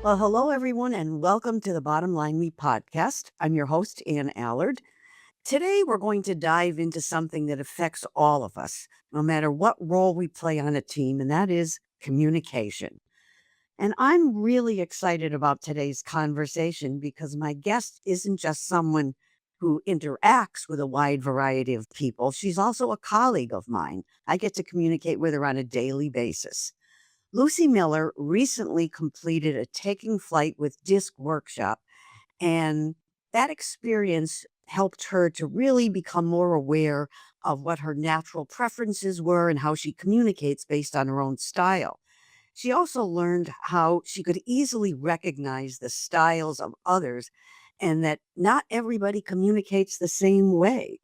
Well, hello, everyone, and welcome to the Bottom Line Me podcast. I'm your host, Ann Allard. Today, we're going to dive into something that affects all of us, no matter what role we play on a team, and that is communication. And I'm really excited about today's conversation because my guest isn't just someone who interacts with a wide variety of people. She's also a colleague of mine. I get to communicate with her on a daily basis. Lucy Miller recently completed a Taking Flight with DiSC workshop, and that experience helped her to really become more aware of what her natural preferences were and how she communicates based on her own style. She also learned how she could easily recognize the styles of others and that not everybody communicates the same way.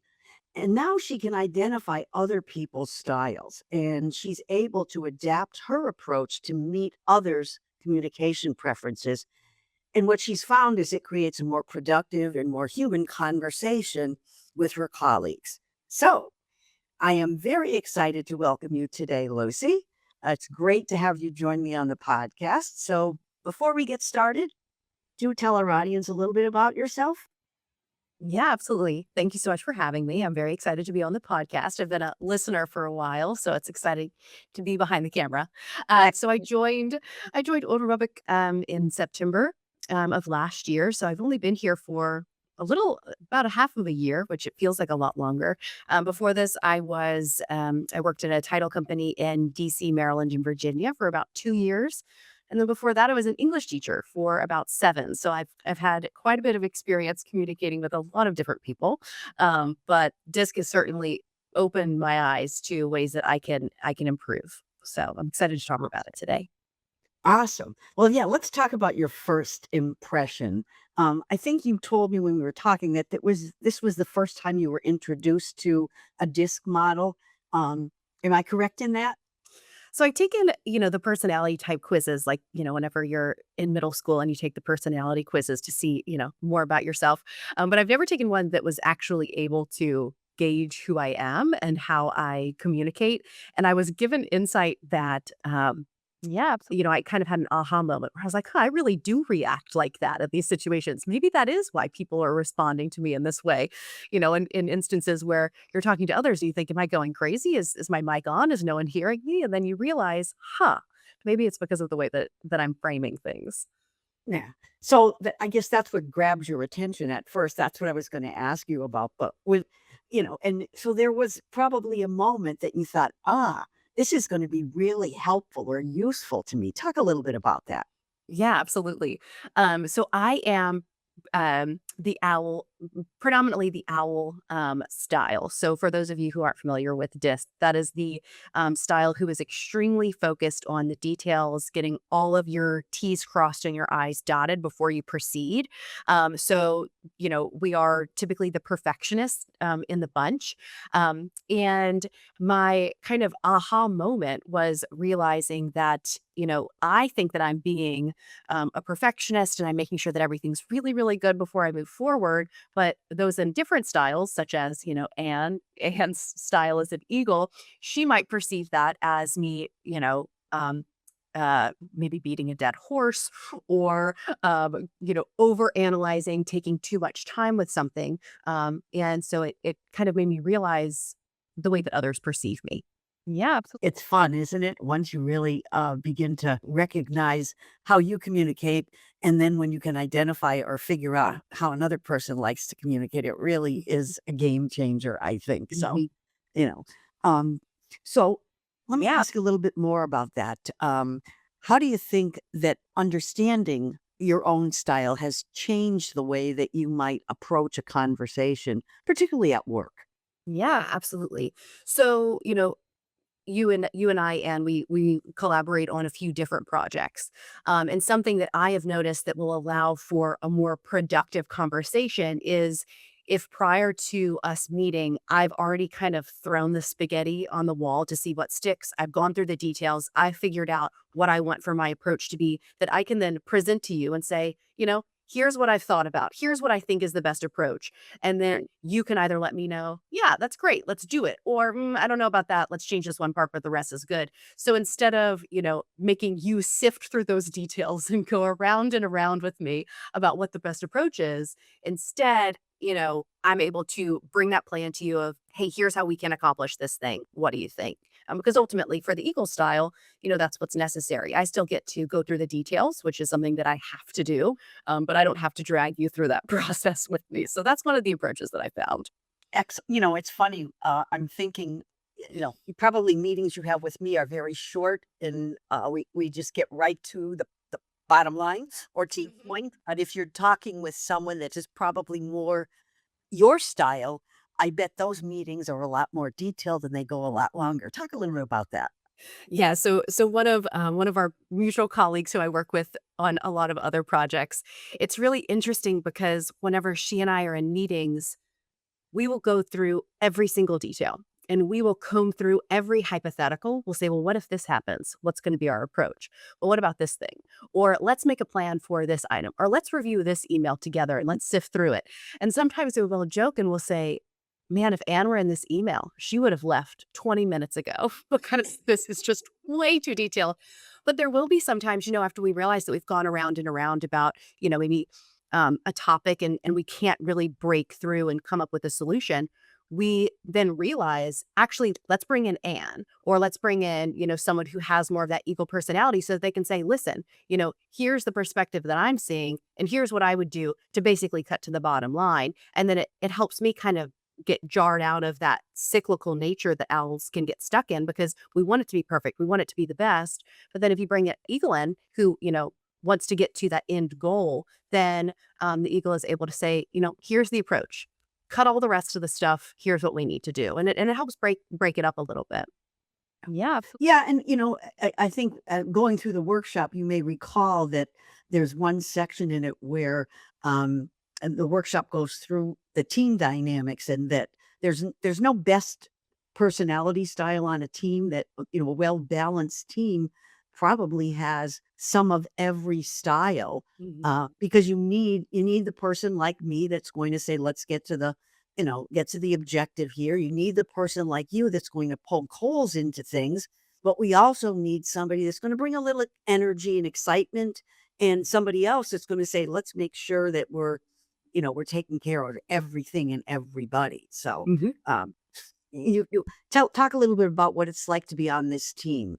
And now she can identify other people's styles and she's able to adapt her approach to meet others' communication preferences. And what she's found is it creates a more productive and more human conversation with her colleagues. So I am very excited to welcome you today, Lucy. It's great to have you join me on the podcast. So before we get started, do tell our audience a little bit about yourself. Yeah, absolutely. Thank you so much for having me. I'm very excited to be on the podcast. I've been a listener for a while, so it's exciting to be behind the camera. So I joined Old Republic in September of last year. So I've only been here for about a half of a year, which it feels like a lot longer. Before this, I worked at a title company in DC, Maryland, and Virginia for about 2 years. And then before that, I was an English teacher for about 7. So I've had quite a bit of experience communicating with a lot of different people. But DISC has certainly opened my eyes to ways that I can improve. So I'm excited to talk about it today. Awesome. Well, yeah, let's talk about your first impression. I think you told me when we were talking that this was the first time you were introduced to a disc model. Am I correct in that? So I take in the personality type quizzes, like, whenever you're in middle school and you take the personality quizzes to see, more about yourself. But I've never taken one that was actually able to gauge who I am and how I communicate. And I was given insight that, yeah, I kind of had an aha moment where I was like, huh, I really do react like that at these situations. Maybe that is why people are responding to me in this way. In instances where you're talking to others, you think, am I going crazy? Is my mic on? Is no one hearing me? And then you realize, huh, maybe it's because of the way that I'm framing things. Yeah. So I guess that's what grabs your attention at first. That's what I was going to ask you about. But and so there was probably a moment that you thought, this is going to be really helpful or useful to me. Talk a little bit about that. Yeah, absolutely. So I am the owl, predominantly the owl style. So for those of you who aren't familiar with DISC, that is the style who is extremely focused on the details, getting all of your T's crossed and your I's dotted before you proceed. We are typically the perfectionists in the bunch. And my kind of aha moment was realizing that, I think that I'm being a perfectionist and I'm making sure that everything's really, really good before I move forward. But those in different styles, such as, Anne's style is an eagle, she might perceive that as me, maybe beating a dead horse or, over analyzing, taking too much time with something. And so it kind of made me realize the way that others perceive me. Yeah, absolutely. It's fun, isn't it? Once you really begin to recognize how you communicate, and then when you can identify or figure out how another person likes to communicate, it really is a game changer, I think. So, you know, um, so let me ask a little bit more about that. How do you think that understanding your own style has changed the way that you might approach a conversation, particularly at work? Yeah, absolutely. So, you and I, and we collaborate on a few different projects. And something that I have noticed that will allow for a more productive conversation is if prior to us meeting, I've already kind of thrown the spaghetti on the wall to see what sticks. I've gone through the details. I figured out what I want for my approach to be that I can then present to you and say, here's what I've thought about. Here's what I think is the best approach. And then you can either let me know, yeah, that's great. Let's do it. Or I don't know about that. Let's change this one part, but the rest is good. So instead of, making you sift through those details and go around and around with me about what the best approach is, instead, I'm able to bring that plan to you of, hey, here's how we can accomplish this thing. What do you think? Because ultimately, for the Eagle style, that's what's necessary. I still get to go through the details, which is something that I have to do, but I don't have to drag you through that process with me. So that's one of the approaches that I found. It's funny. I'm thinking, probably meetings you have with me are very short, and we just get right to the bottom line or to the point. But if you're talking with someone that is probably more your style, I bet those meetings are a lot more detailed and they go a lot longer. Talk a little bit about that. Yeah, so one of our mutual colleagues who I work with on a lot of other projects, it's really interesting because whenever she and I are in meetings, we will go through every single detail and we will comb through every hypothetical. We'll say, well, what if this happens? What's going to be our approach? Well, what about this thing? Or let's make a plan for this item, or let's review this email together and let's sift through it. And sometimes we will joke and we'll say, man, if Anne were in this email, she would have left 20 minutes ago because this is just way too detailed. But there will be sometimes, after we realize that we've gone around and around about, maybe a topic and we can't really break through and come up with a solution, we then realize, actually, let's bring in Anne, or let's bring in, someone who has more of that eagle personality so that they can say, listen, here's the perspective that I'm seeing, and here's what I would do to basically cut to the bottom line. And then it helps me kind of get jarred out of that cyclical nature that owls can get stuck in, because we want it to be perfect. We want it to be the best. But then if you bring an eagle in who, wants to get to that end goal, then the eagle is able to say, here's the approach. Cut all the rest of the stuff. Here's what we need to do. And it helps break it up a little bit. Yeah. Yeah, and I think going through the workshop, you may recall that there's one section in it where and the workshop goes through the team dynamics, and that there's no best personality style on a team. That a well balanced team probably has some of every style, Mhm. because you need the person like me that's going to say, let's get to the objective here. You need the person like you that's going to poke holes into things, but we also need somebody that's going to bring a little energy and excitement, and somebody else that's going to say, let's make sure that we're taking care of everything and everybody. So, Mhm. you talk a little bit about what it's like to be on this team.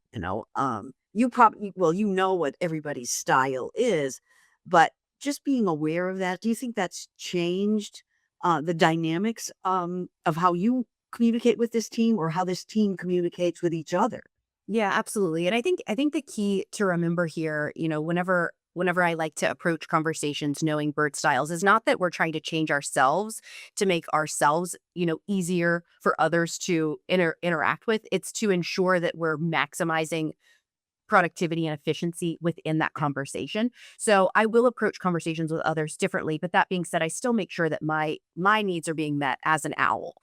You probably, well, what everybody's style is, but just being aware of that, do you think that's changed the dynamics of how you communicate with this team, or how this team communicates with each other? Yeah, absolutely. And I think the key to remember here, whenever I like to approach conversations knowing bird styles, is not that we're trying to change ourselves to make ourselves, easier for others to interact with. It's to ensure that we're maximizing productivity and efficiency within that conversation. So I will approach conversations with others differently. But that being said, I still make sure that my needs are being met as an owl.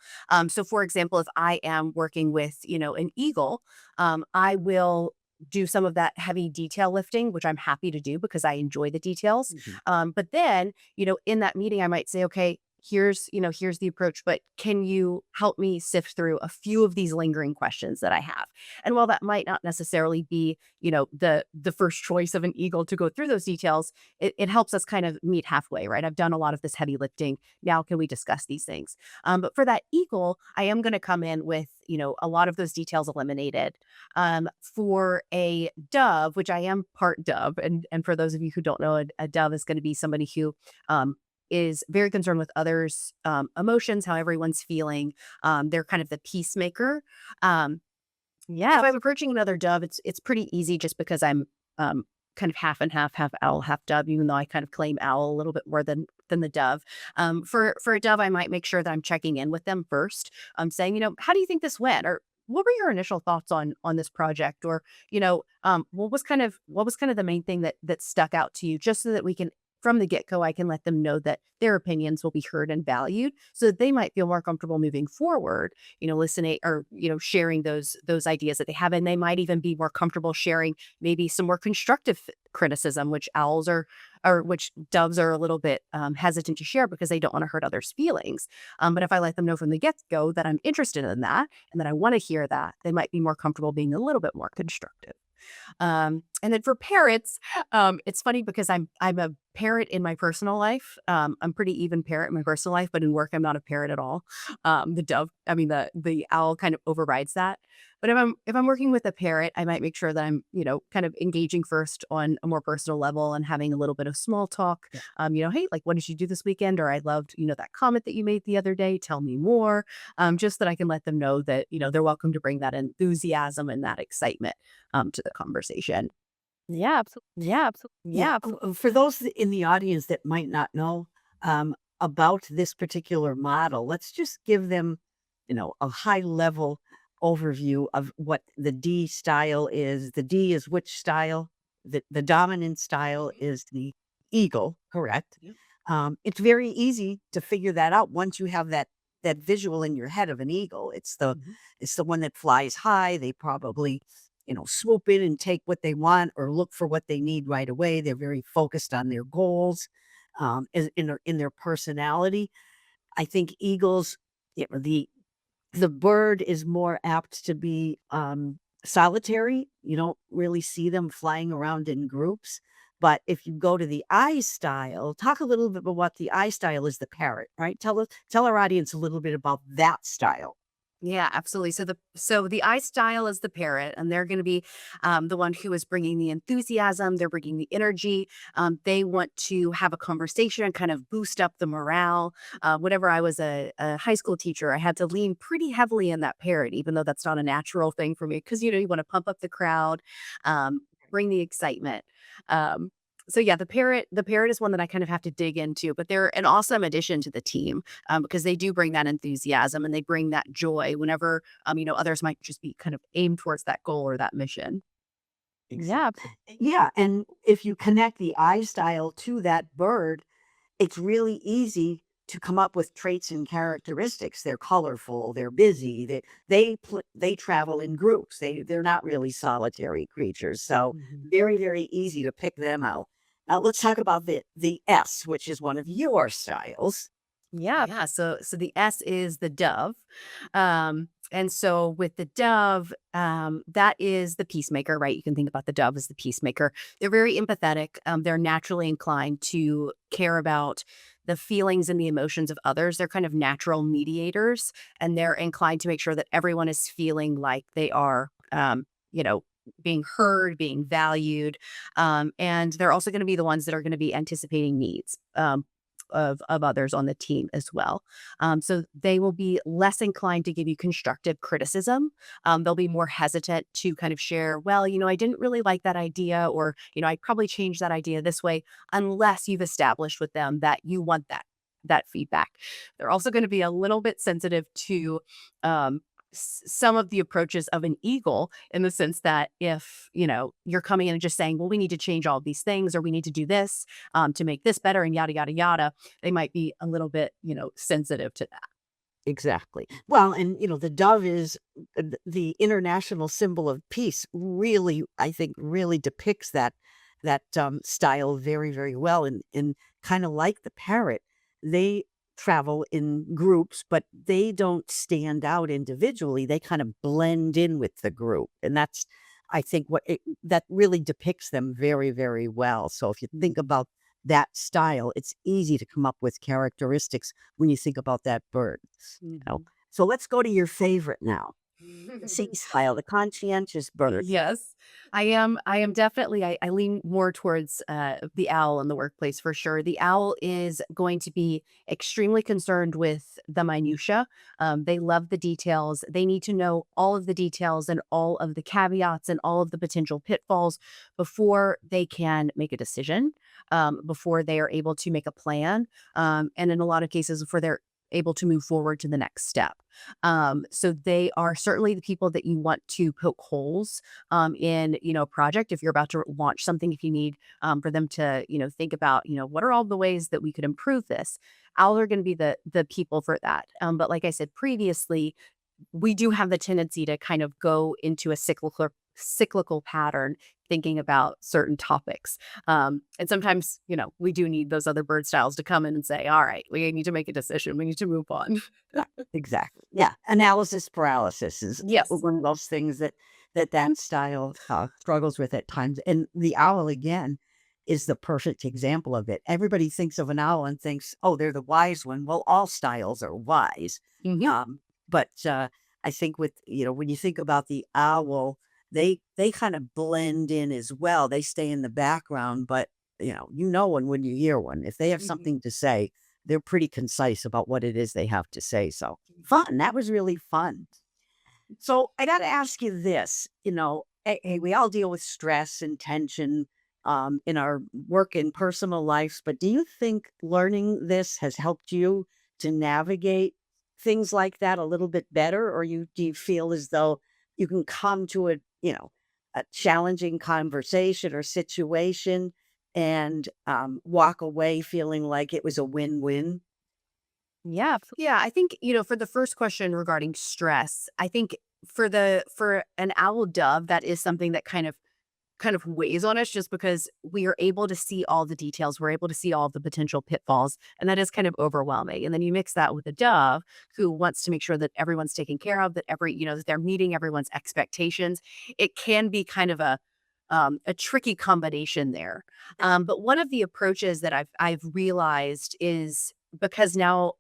So for example, if I am working with, an eagle, I will do some of that heavy detail lifting, which I'm happy to do because I enjoy the details. Mhm. But then, in that meeting, I might say, okay, here's the approach, but can you help me sift through a few of these lingering questions that I have? And while that might not necessarily be, the first choice of an eagle to go through those details, it helps us kind of meet halfway, right? I've done a lot of this heavy lifting. Now can we discuss these things? But for that eagle, I am going to come in with, a lot of those details eliminated. For a dove, which I am part dove, and for those of you who don't know, a dove is going to be somebody who is very concerned with others' emotions, how everyone's feeling. They're kind of the peacemaker. Yeah, if I'm approaching another dove, it's pretty easy just because I'm kind of half and half owl, half dove, even though I kind of claim owl a little bit more than the dove. For a dove, I might make sure that I'm checking in with them first. Saying, how do you think this went? Or what were your initial thoughts on this project? Or, what was kind of the main thing that stuck out to you, just so that we can from the get-go, I can let them know that their opinions will be heard and valued so that they might feel more comfortable moving forward, listening or, sharing those ideas that they have. And they might even be more comfortable sharing maybe some more constructive criticism, which owls are or which doves are a little bit hesitant to share because they don't want to hurt others' feelings. But if I let them know from the get-go that I'm interested in that and that I want to hear that, they might be more comfortable being a little bit more constructive. And then for parrots, it's funny because I'm a parrot in my personal life. I'm pretty even parrot in my personal life, but in work I'm not a parrot at all. The dove, I mean the owl kind of overrides that. But if I'm working with a parrot, I might make sure that I'm, kind of engaging first on a more personal level and having a little bit of small talk. Yeah. Hey, like what did you do this weekend? Or I loved, that comment that you made the other day. Tell me more. Just that I can let them know that, they're welcome to bring that enthusiasm and that excitement to the conversation. Yeah, absolutely. Yeah, absolutely. Yeah. Yeah, absolutely. For those in the audience that might not know about this particular model, let's just give them, a high level overview of what the D style is. The D is which style? The dominant style is the eagle, correct? Yeah. It's very easy to figure that out once you have that visual in your head of an eagle. Mhm. It's the one that flies high. They probably swoop in and take what they want or look for what they need right away. They're very focused on their goals, in their personality. I think eagles, the bird is more apt to be solitary. You don't really see them flying around in groups. But if you go to the I style, talk a little bit about what the I style is. The parrot, right? Tell our audience a little bit about that style. Yeah, absolutely. So the I style is the parrot, and they're going to be the one who is bringing the enthusiasm. They're bringing the energy. They want to have a conversation and kind of boost up the morale. Whenever I was a high school teacher, I had to lean pretty heavily in that parrot, even though that's not a natural thing for me, because you want to pump up the crowd, bring the excitement. Um, so yeah, the parrot is one that I kind of have to dig into, but they're an awesome addition to the team because they do bring that enthusiasm and they bring that joy whenever, others might just be kind of aimed towards that goal or that mission. Exactly. Yeah, absolutely. Yeah, and if you connect the I style to that bird, it's really easy to come up with traits and characteristics. They're colorful, they're busy, they travel in groups. They're not really solitary creatures. So Mhm. very, very easy to pick them out. Now let's talk about the S, which is one of your styles. Yeah, Yeah, so the S is the dove. And so with the dove, that is the peacemaker, right? You can think about the dove as the peacemaker. They're very empathetic. They're naturally inclined to care about the feelings and the emotions of others. They're kind of natural mediators, and they're inclined to make sure that everyone is feeling like they are, being heard, being valued. And they're also going to be the ones that are going to be anticipating needs. Of others on the team as well. So they will be less inclined to give you constructive criticism. They'll be more hesitant to kind of share, well, I didn't really like that idea, or, I'd probably change that idea this way, unless you've established with them that you want that feedback. They're also going to be a little bit sensitive to um, some of the approaches of an eagle in the sense that if you're coming in and just saying, well, we need to change all of these things or we need to do this to make this better and yada yada yada, they might be a little bit sensitive to that. Exactly. Well, and the dove is the international symbol of peace. Really, I think, really depicts that style very, very well. And kind of like the parrot, they travel in groups, but they don't stand out individually. They kind of blend in with the group, and that's, I think, that really depicts them very, very well. So if you think about that style, it's easy to come up with characteristics when you think about that bird. You know? Mhm. So let's go to your favorite now. C style, the conscientious bird. Yes, I am definitely, I lean more towards the owl in the workplace for sure. The owl is going to be extremely concerned with the minutia. They love the details. They need to know all of the details and all of the caveats and all of the potential pitfalls before they can make a decision, before they are able to make a plan. And in a lot of cases, before they're able to move forward to the next step. So they are certainly the people that you want to poke holes in, a project. If you're about to launch something, if you need for them to, think about, what are all the ways that we could improve this? Owls are going to be the people for that. But like I said previously, we do have the tendency to kind of go into a cyclical pattern thinking about certain topics. And sometimes, we do need those other bird styles to come in and say, all right, we need to make a decision. We need to move on. Exactly. Yeah. Analysis paralysis is Yes. one of those things that style struggles with at times. And the owl, again, is the perfect example of it. Everybody thinks of an owl and thinks, oh, they're the wise one. Well, all styles are wise. Mhm. But I think with, when you think about the owl, they kind of blend in as well. They stay in the background, but one when you hear one. If they have Mhm. something to say, they're pretty concise about what it is they have to say. So fun. That was really fun. So I got to ask you this, hey, we all deal with stress and tension in our work and personal lives, but do you think learning this has helped you to navigate things like that a little bit better? Or do you feel as though you can come to a challenging conversation or situation and walk away feeling like it was a win-win? Yeah. Yeah. I think, for the first question regarding stress, I think for an owl dove, that is something that kind of weighs on us just because we are able to see all the details. We're able to see all the potential pitfalls, and that is kind of overwhelming. And then you mix that with a dove who wants to make sure that everyone's taken care of, that that they're meeting everyone's expectations. It can be kind of a tricky combination there. But one of the approaches that I've realized is because now,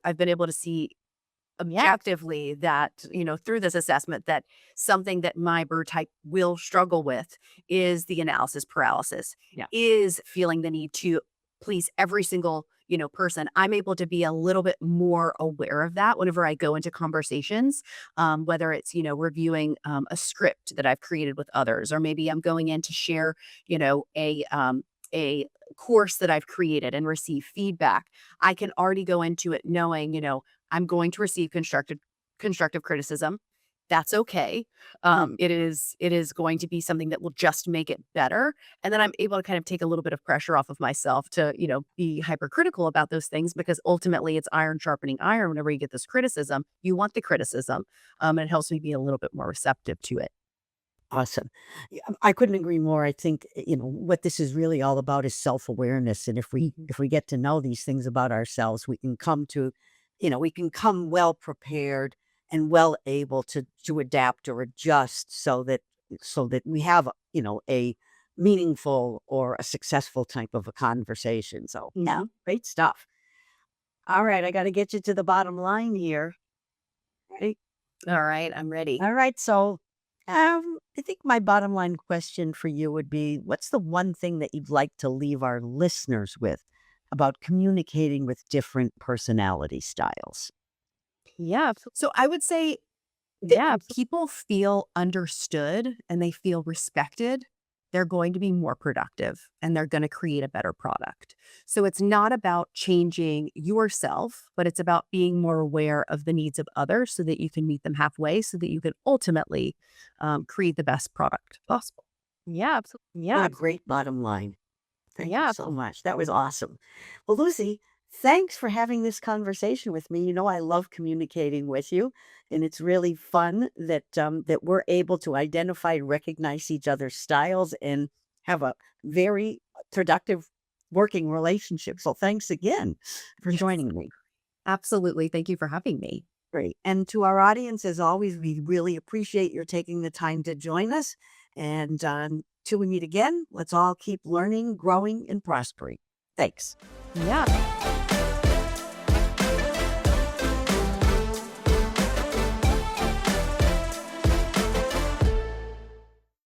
I've been able to see objectively that, through this assessment, that something that my bird type will struggle with is the analysis paralysis, Yeah. is feeling the need to please every single, person. I'm able to be a little bit more aware of that whenever I go into conversations, whether it's, reviewing a script that I've created with others, or maybe I'm going in to share, a course that I've created and receive feedback. I can already go into it knowing, I'm going to receive constructive criticism. That's okay. It is going to be something that will just make it better. And then I'm able to kind of take a little bit of pressure off of myself to, be hypercritical about those things, because ultimately it's iron sharpening iron. Whenever you get this criticism, you want the criticism. And it helps me be a little bit more receptive to it. Awesome. Yeah, I couldn't agree more. I think, what this is really all about is self-awareness. And Mhm. if we get to know these things about ourselves, we can come to, we can come well prepared and well able to adapt or adjust so that we have, a meaningful or a successful type of a conversation. So yeah, Mhm. great stuff. All right, I got to get you to the bottom line here. Ready? All right, I'm ready. All right. So, I think my bottom line question for you would be, what's the one thing that you'd like to leave our listeners with about communicating with different personality styles? Yeah. So I would say that Yeah. when people feel understood and they feel respected, they're going to be more productive and they're going to create a better product. So it's not about changing yourself, but it's about being more aware of the needs of others so that you can meet them halfway, so that you can ultimately create the best product possible. Yeah. Absolutely. What Yeah. a great bottom line. Thank you Yeah. so much. That was awesome. Well, Lucy, thanks for having this conversation with me. I love communicating with you, and it's really fun that we're able to identify, recognize each other's styles, and have a very productive working relationship. So, thanks again for Yes, joining me. absolutely. Thank you for having me. Great. And to our audience, as always, we really appreciate your taking the time to join us. And till we meet again, let's all keep learning, growing, and prospering. Thanks. Yeah.